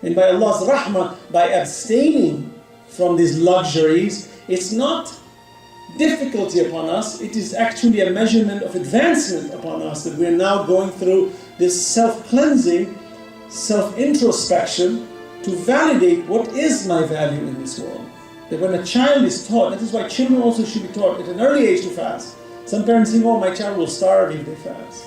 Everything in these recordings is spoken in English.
And by Allah's rahmah, by abstaining from these luxuries, it's not difficulty upon us, it is actually a measurement of advancement upon us, that we're now going through this self-cleansing, self-introspection to validate what is my value in this world. That when a child is taught, that is why children also should be taught at an early age to fast. Some parents think, oh, my child will starve if they fast.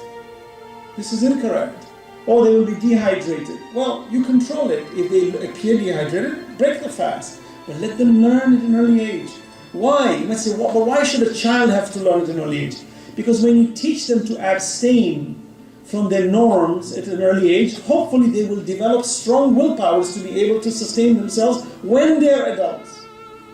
This is incorrect. Or they will be dehydrated. Well, you control it. If they appear dehydrated, break the fast. But let them learn at an early age. Why? You might say, well, but why should a child have to learn at an early age? Because when you teach them to abstain from their norms at an early age, hopefully they will develop strong willpowers to be able to sustain themselves when they're adults.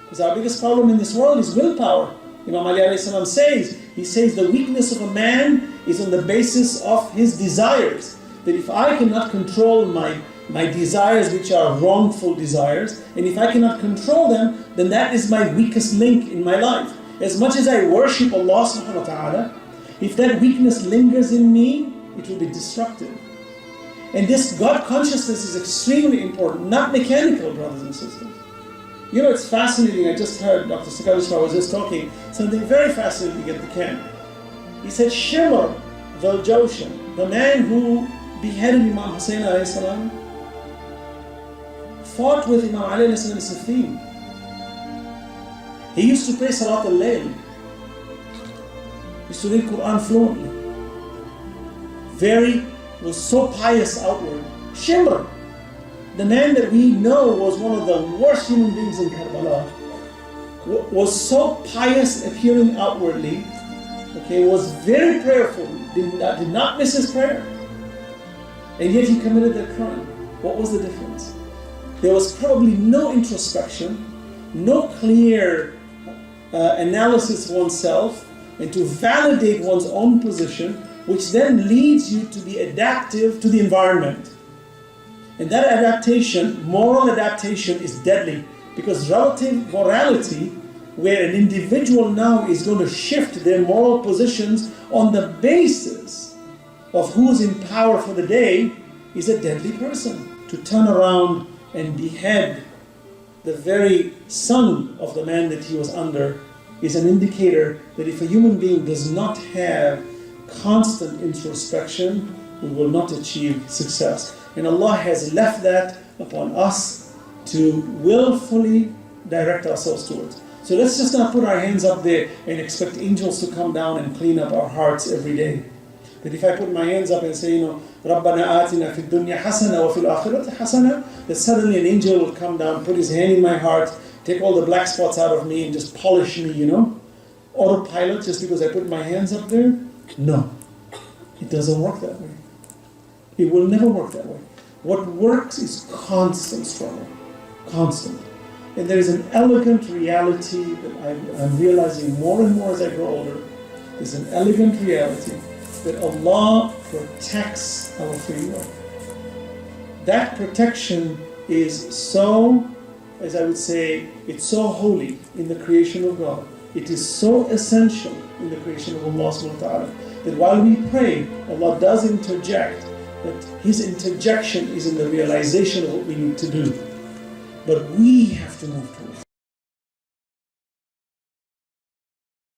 Because our biggest problem in this world is willpower. Imam Əli says the weakness of a man is on the basis of his desires. That if I cannot control my desires, which are wrongful desires, and if I cannot control them, then that is my weakest link in my life. As much as I worship Allah subhanahu wa ta'ala, if that weakness lingers in me, it will be destructive. And this God consciousness is extremely important, not mechanical, brothers and sisters. You know, it's fascinating. I just heard Dr. Sakavishwa was just talking something very fascinating at the camp. He said, Shimr Zal-Jawshan, the man who beheaded Imam Hussein alayhi salam, fought with Imam Ali alayhi salam in Siffin. He used to pray Salat al-Layl. He used to read Quran fluently. Was so pious outward. Shimr, the man that we know was one of the worst human beings in Karbala, was so pious appearing outwardly, was very prayerful, did not miss his prayer. And yet he committed that crime. What was the difference? There was probably no introspection, no clear analysis of oneself, and to validate one's own position, which then leads you to be adaptive to the environment. And that adaptation, moral adaptation, is deadly, because relative morality, where an individual now is going to shift their moral positions on the basis of who's in power for the day, is a deadly person. To turn around and behead the very son of the man that he was under is an indicator that if a human being does not have constant introspection, we will not achieve success. And Allah has left that upon us to willfully direct ourselves towards. So let's just not put our hands up there and expect angels to come down and clean up our hearts every day. That if I put my hands up and say, رَبَّنَا آتِنَا فِي الدُّنْيَا حَسَنَةً وَفِي الْآخِرَةِ حَسَنَةً, that suddenly an angel will come down, put his hand in my heart, take all the black spots out of me and just polish me, Autopilot, just because I put my hands up there? No. It doesn't work that way. It will never work that way. What works is constant struggle. Constant. And there is an elegant reality that I'm realizing more and more as I grow older. There's an elegant reality that Allah protects our free will. That protection is so, as I would say, it's so holy in the creation of God. It is so essential in the creation of Allah subhanahu wa ta'ala that while we pray, Allah does interject, but His interjection is in the realization of what we need to do. But we have to move towards